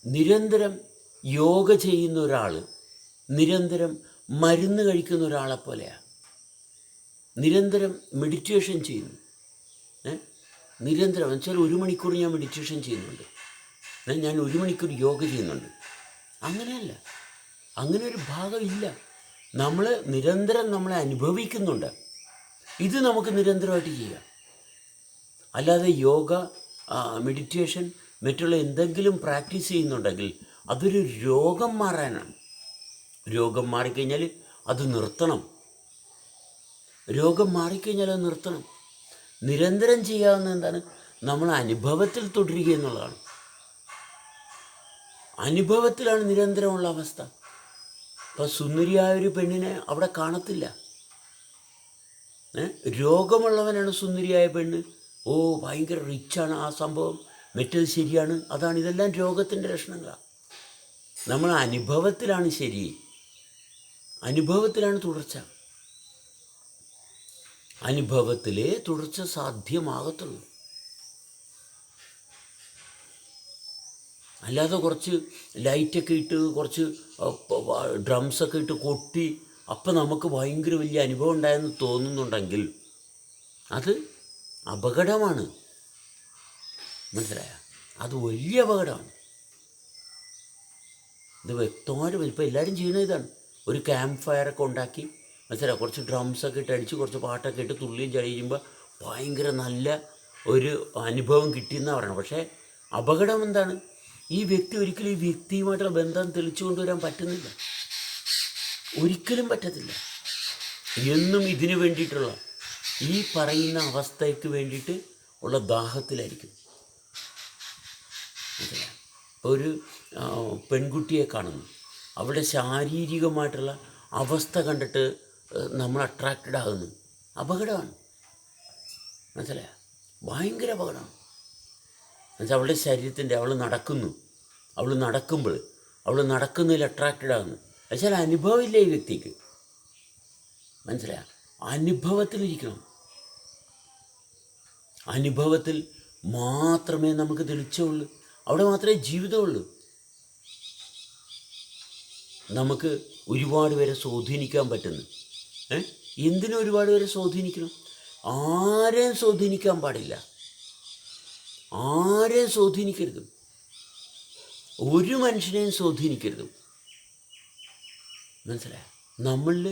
നിരന്തരം യോഗ ചെയ്യുന്ന ഒരാൾ നിരന്തരം മരുന്ന് കഴിക്കുന്ന ഒരാളെ പോലെയാണ്. നിരന്തരം മെഡിറ്റേഷൻ ചെയ്യുന്നു. നിരന്തരം വെച്ചാൽ 1 മണിക്കൂർ ഞാൻ മെഡിറ്റേഷൻ ചെയ്യുന്നുണ്ട്, ഞാൻ 1 മണിക്കൂർ യോഗ ചെയ്യുന്നുണ്ട്. അങ്ങനെയല്ല, അങ്ങനെ ഒരു ഭാഗമില്ല. നമ്മൾ നിരന്തരം നമ്മളെ അനുഭവിക്കുന്നുണ്ട്. ഇത് നമുക്ക് നിരന്തരമായിട്ട് ചെയ്യാം. അല്ലാതെ യോഗ, മെഡിറ്റേഷൻ, മറ്റുള്ള എന്തെങ്കിലും പ്രാക്ടീസ് ചെയ്യുന്നുണ്ടെങ്കിൽ അതൊരു രോഗം മാറാനാണ്. രോഗം മാറിക്കഴിഞ്ഞാൽ അത് നിർത്തണം. രോഗം മാറിക്കഴിഞ്ഞാൽ അത് നിർത്തണം. നിരന്തരം ചെയ്യാവുന്ന എന്താണ്? നമ്മൾ അനുഭവത്തിൽ തുടരുക എന്നുള്ളതാണ്. അനുഭവത്തിലാണ് നിരന്തരമുള്ള അവസ്ഥ. ഇപ്പോൾ സുന്ദരിയായ ഒരു പെണ്ണിനെ അവിടെ കാണത്തില്ല. രോഗമുള്ളവനാണ് സുന്ദരിയായ പെണ്ണ്. ഓ, ഭയങ്കര റിച്ചാണ് ആ സംഭവം, മറ്റേത് ശരിയാണ്, അതാണ്. ഇതെല്ലാം രോഗത്തിൻ്റെ ലക്ഷണങ്ങളാണ്. നമ്മൾ അനുഭവത്തിലാണ് ശരി, അനുഭവത്തിലാണ് തുടർച്ച. അനുഭവത്തിലേ തുടർച്ച സാധ്യമാകത്തുള്ളൂ. അല്ലാതെ കുറച്ച് ലൈറ്റൊക്കെ ഇട്ട് കുറച്ച് ഡ്രംസൊക്കെ ഇട്ട് കൊട്ടി അപ്പം നമുക്ക് ഭയങ്കര വലിയ അനുഭവം ഉണ്ടായെന്ന് തോന്നുന്നുണ്ടെങ്കിൽ അത് അപകടമാണ്. മനസ്സിലായ? അത് വലിയ അപകടമാണ്. ഇത് വ്യക്തമായിട്ട് ഇപ്പോൾ എല്ലാവരും ചെയ്യുന്ന ഇതാണ്. ഒരു ക്യാമ്പ് ഫയറൊക്കെ ഉണ്ടാക്കി, മനസ്സിലായി, കുറച്ച് ഡ്രംസൊക്കെ ഇട്ട് അടിച്ച് കുറച്ച് പാട്ടൊക്കെ ഇട്ട് തുള്ളിയും ചടിയുമ്പോൾ ഭയങ്കര നല്ല ഒരു അനുഭവം കിട്ടിയെന്നാണ് പറയണം. പക്ഷേ അപകടം എന്താണ്? ഈ വ്യക്തി ഒരിക്കലും ഈ വ്യക്തിയുമായിട്ടുള്ള ബന്ധം തെളിച്ചു കൊണ്ടുവരാൻ പറ്റുന്നില്ല. ഒരിക്കലും പറ്റത്തില്ല. എന്നും ഇതിനു വേണ്ടിയിട്ടുള്ള ഈ പറയുന്ന അവസ്ഥയ്ക്ക് വേണ്ടിയിട്ട് ഉള്ള ദാഹത്തിലായിരിക്കും. മനസ്സിലായി? ഒരു പെൺകുട്ടിയെ കാണുന്നു, അവിടെ ശാരീരികമായിട്ടുള്ള അവസ്ഥ കണ്ടിട്ട് നമ്മൾ അട്രാക്റ്റഡ് ആകുന്നു. അപകടമാണ്. മനസ്സിലായ? ഭയങ്കര അപകടമാണ്. എന്നുവെച്ചാൽ അവളുടെ ശരീരത്തിൻ്റെ അവൾ നടക്കുമ്പോൾ അവൾ നടക്കുന്നതിൽ അട്രാക്റ്റഡ് ആകുന്നു. എന്നുവെച്ചാൽ അനുഭവമില്ല ഈ വ്യക്തിക്ക്. മനസ്സിലായ? അനുഭവത്തിലിരിക്കണം. അനുഭവത്തിൽ മാത്രമേ നമുക്ക് തെളിച്ചമുള്ളൂ. അവിടെ മാത്രമേ ജീവിതമുള്ളൂ. നമുക്ക് ഒരുപാട് പേരെ സ്വാധീനിക്കാൻ പറ്റുന്നു. എന്തിനും ഒരുപാട് പേരെ സ്വാധീനിക്കണം? ആരെയും സ്വാധീനിക്കാൻ പാടില്ല. ആരെയും സ്വാധീനിക്കരുത്. ഒരു മനുഷ്യനെയും സ്വാധീനിക്കരുത്. മനസ്സിലായ? നമ്മളിൽ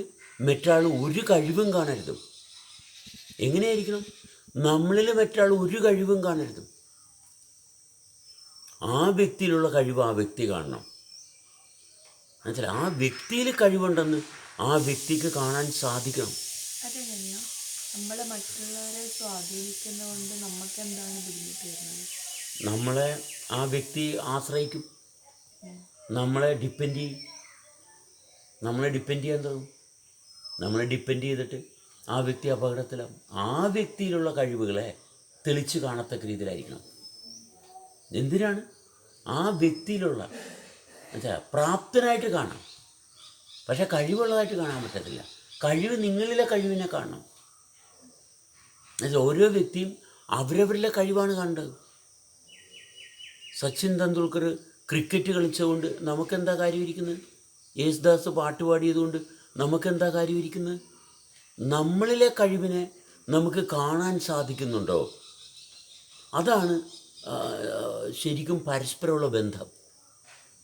മറ്റൊരാൾ ഒരു കഴിവും കാണരുത്. എങ്ങനെയായിരിക്കണം? നമ്മളിൽ മറ്റൊരാൾ ഒരു കഴിവും കാണരുത്. ആ വ്യക്തിയിലുള്ള കഴിവ് ആ വ്യക്തി കാണണം. മനസ്സിലായി? ആ വ്യക്തിയിൽ കഴിവുണ്ടെന്ന് ആ വ്യക്തിക്ക് കാണാൻ സാധിക്കണം. അതെങ്ങനെയാ നമ്മൾ മറ്റുള്ളവരെ സ്വാധീനിക്കുന്നതുകൊണ്ട് നമുക്ക് എന്താണ് ബുദ്ധിമുട്ട് വരുന്നത്? നമ്മളെ ആ വ്യക്തി ആശ്രയിക്കും, നമ്മളെ ഡിപ്പെൻഡ് ചെയ്യും. നമ്മളെ ഡിപ്പെൻഡ് ചെയ്യാൻ തുടങ്ങും. നമ്മളെ ഡിപ്പെൻഡ് ചെയ്തിട്ട് ആ വ്യക്തി അപകടത്തിലാവും. ആ വ്യക്തിയിലുള്ള കഴിവുകളെ തെളിച്ച് കാണത്തക്ക രീതിയിലായിരിക്കണം. എന്തിനാണ്? ആ വ്യക്തിയിലുള്ള പ്രാപ്തനായിട്ട് കാണാം. പക്ഷെ കഴിവുള്ളതായിട്ട് കാണാൻ പറ്റത്തില്ല. കഴിവ് നിങ്ങളിലെ കഴിവിനെ കാണണം. ഓരോ വ്യക്തിയും അവരവരിലെ കഴിവാണ് കണ്ടത്. സച്ചിൻ തെണ്ടുൽക്കർ ക്രിക്കറ്റ് കളിച്ചുകൊണ്ട് നമുക്കെന്താ കാര്യമിരിക്കുന്നത്? യേശുദാസ് പാട്ട് പാടിയതുകൊണ്ട് നമുക്കെന്താ കാര്യമിരിക്കുന്നത്? നമ്മളിലെ കഴിവിനെ നമുക്ക് കാണാൻ സാധിക്കുന്നുണ്ടോ? അതാണ് ശരിക്കും പരസ്പരമുള്ള ബന്ധം.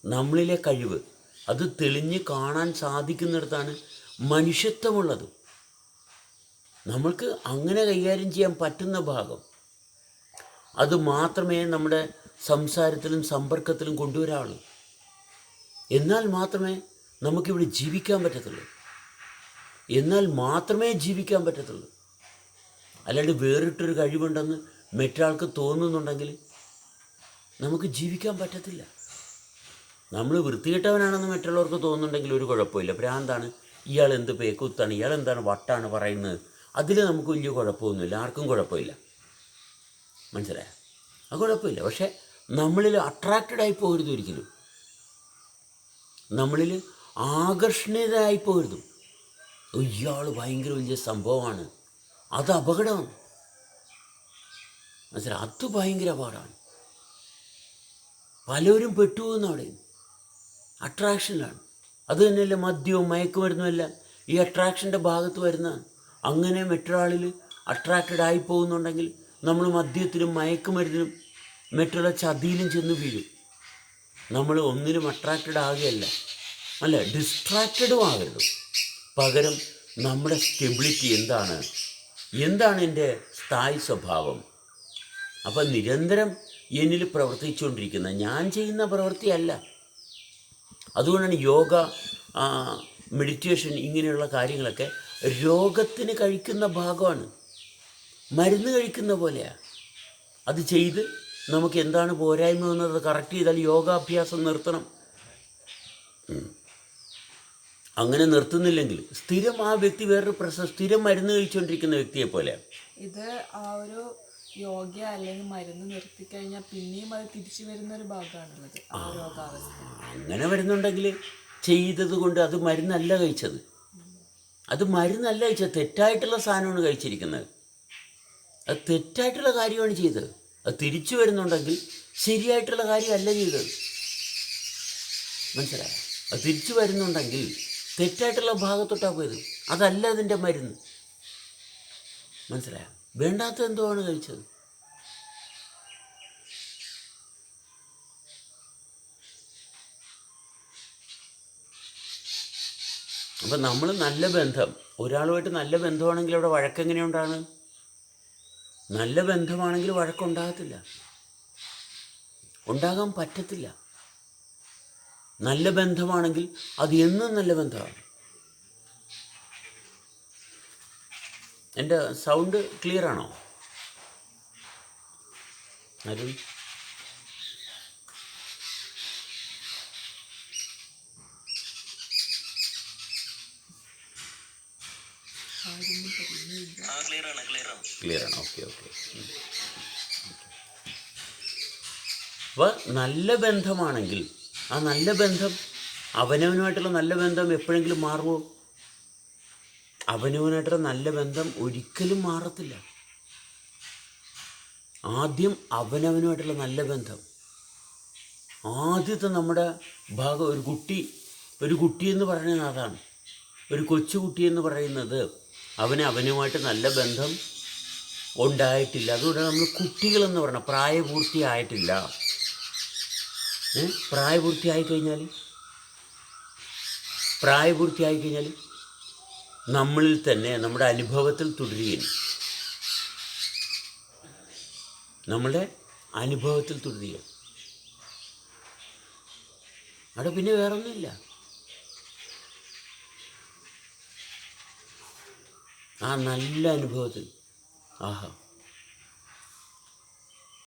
നമ്മളിലെ കഴിവ് അത് തെളിഞ്ഞ് കാണാൻ സാധിക്കുന്നിടത്താണ് മനുഷ്യത്വമുള്ളത്. നമ്മൾക്ക് അങ്ങനെ കൈകാര്യം ചെയ്യാൻ പറ്റുന്ന ഭാഗം അത് മാത്രമേ നമ്മുടെ സംസാരത്തിലും സമ്പർക്കത്തിലും കൊണ്ടുവരാവുള്ളൂ. എന്നാൽ മാത്രമേ നമുക്കിവിടെ ജീവിക്കാൻ പറ്റത്തുള്ളൂ. എന്നാൽ മാത്രമേ ജീവിക്കാൻ പറ്റത്തുള്ളൂ. അല്ലാണ്ട് വേറിട്ടൊരു കഴിവുണ്ടെന്ന് മറ്റൊരാൾക്ക് തോന്നുന്നുണ്ടെങ്കിൽ നമുക്ക് ജീവിക്കാൻ പറ്റത്തില്ല. നമ്മൾ വൃത്തികെട്ടവനാണെന്ന് മറ്റുള്ളവർക്ക് തോന്നുന്നുണ്ടെങ്കിൽ ഒരു കുഴപ്പമില്ല. ഭ്രാന്താണ്, ഇയാൾ എന്ത് പേക്കുത്താണ്, ഇയാൾ എന്താണ് വട്ടാണ് പറയുന്നത്, അതിൽ നമുക്ക് വലിയ കുഴപ്പമൊന്നുമില്ല. ആർക്കും കുഴപ്പമില്ല. മനസ്സിലായ? അത് കുഴപ്പമില്ല. പക്ഷേ നമ്മളിൽ അട്രാക്റ്റഡായി പോകരുത്. ഒരിക്കലും നമ്മളിൽ ആകർഷണീയരായി പോകരുത്. ഇയാൾ ഭയങ്കര വലിയ സംഭവമാണ്, അത് അപകടമാണ്. മനസ്സിലായി? അത് ഭയങ്കര അപകടമാണ്. പലരും പെട്ടുപോകുന്ന അവിടെ അട്രാക്ഷനിലാണ്. അത് തന്നെയല്ലേ മദ്യവും മയക്കുമരുന്നുമെല്ലാം ഈ അട്രാക്ഷൻ്റെ ഭാഗത്ത് വരുന്നതാണ്. അങ്ങനെ മറ്റൊരാളിൽ അട്രാക്റ്റഡ് ആയി പോകുന്നുണ്ടെങ്കിൽ നമ്മൾ മദ്യത്തിനും മയക്കുമരുന്നിനും മറ്റുള്ള ചതിയിലും ചെന്ന് വീഴും. നമ്മൾ ഒന്നിനും അട്രാക്റ്റഡ് ആകുകയല്ല, അല്ല ഡിസ്ട്രാക്റ്റഡും ആകരുത്. പകരം നമ്മുടെ സ്റ്റെബിലിറ്റി എന്താണ് എൻ്റെ സ്ഥായി സ്വഭാവം. അപ്പം നിരന്തരം എന്നിൽ പ്രവർത്തിച്ചുകൊണ്ടിരിക്കുന്ന ഞാൻ ചെയ്യുന്ന പ്രവൃത്തിയല്ല. അതുകൊണ്ടാണ് യോഗ, മെഡിറ്റേഷൻ ഇങ്ങനെയുള്ള കാര്യങ്ങളൊക്കെ രോഗത്തിന് കഴിക്കുന്ന ഭാഗമാണ്. മരുന്ന് കഴിക്കുന്ന പോലെയാണ്. അത് ചെയ്ത് നമുക്ക് എന്താണ് പോരായ്മ എന്നത് കറക്റ്റ് ചെയ്താൽ യോഗാഭ്യാസം നിർത്തണം. അങ്ങനെ നിർത്തുന്നില്ലെങ്കിൽ സ്ഥിരം ആ വ്യക്തി വേറൊരു പ്രശ്നം, സ്ഥിരം മരുന്ന് കഴിച്ചുകൊണ്ടിരിക്കുന്ന വ്യക്തിയെ പോലെയാണ്. ഇത് ആ ഒരു യോഗ അല്ലെങ്കിൽ മരുന്ന് നിർത്തിക്കഴിഞ്ഞാൽ പിന്നെയും അത് തിരിച്ചു വരുന്ന ഒരു ഭാഗമാണുള്ളത്, ആ രോഗാവസ്ഥ. അങ്ങനെ വരുന്നുണ്ടെങ്കിൽ ചെയ്തത് കൊണ്ട് അത് മരുന്നല്ല കഴിച്ചത്, തെറ്റായിട്ടുള്ള സാധനമാണ് കഴിച്ചിരിക്കുന്നത്. അത് തെറ്റായിട്ടുള്ള കാര്യമാണ് ചെയ്തത്. അത് തിരിച്ചു വരുന്നുണ്ടെങ്കിൽ ശരിയായിട്ടുള്ള കാര്യമല്ല ചെയ്തത്. മനസ്സിലായോ? അത് തിരിച്ചു വരുന്നുണ്ടെങ്കിൽ തെറ്റായിട്ടുള്ള ഭാഗത്തോട്ടാണ് പോയത്. അതല്ല അതിൻ്റെ മരുന്ന്. മനസ്സിലായോ? വേണ്ടാത്ത എന്തോ ആണ് കഴിച്ചത്. അപ്പം നമ്മൾ നല്ല ബന്ധം, ഒരാളുമായിട്ട് നല്ല ബന്ധമാണെങ്കിൽ അവിടെ വഴക്കെങ്ങനെയുണ്ടാണ്? നല്ല ബന്ധമാണെങ്കിൽ വഴക്കുണ്ടാകത്തില്ല, ഉണ്ടാകാൻ പറ്റത്തില്ല. നല്ല ബന്ധമാണെങ്കിൽ അത് എന്നും നല്ല ബന്ധമാണ്. എൻ്റെ സൗണ്ട് ക്ലിയർ ആണോ? അരുൺ, ക്ലിയർ ആണ്. ഓക്കെ. അപ്പോൾ നല്ല ബന്ധമാണെങ്കിൽ ആ നല്ല ബന്ധം, അവനവനുമായിട്ടുള്ള നല്ല ബന്ധം എപ്പോഴെങ്കിലും മാറുമോ? അവനവനായിട്ടുള്ള നല്ല ബന്ധം ഒരിക്കലും മാറത്തില്ല. ആദ്യം അവനവനുമായിട്ടുള്ള നല്ല ബന്ധം, ആദ്യത്തെ നമ്മുടെ ഭാഗം. ഒരു കുട്ടി എന്ന് പറയുന്നത് അതാണ്. ഒരു കൊച്ചുകുട്ടി എന്ന് പറയുന്നത് അവനുമായിട്ട് നല്ല ബന്ധം ഉണ്ടായിട്ടില്ല. അതുകൊണ്ട് നമ്മൾ കുട്ടികളെന്ന് പറയണം. പ്രായപൂർത്തിയായിട്ടില്ല. പ്രായപൂർത്തിയായി കഴിഞ്ഞാൽ നമ്മളിൽ തന്നെ നമ്മുടെ അനുഭവത്തിൽ തുടരുകയും അവിടെ പിന്നെ വേറൊന്നുമില്ല. ആ നല്ല അനുഭവത്തിൽ ആഹാ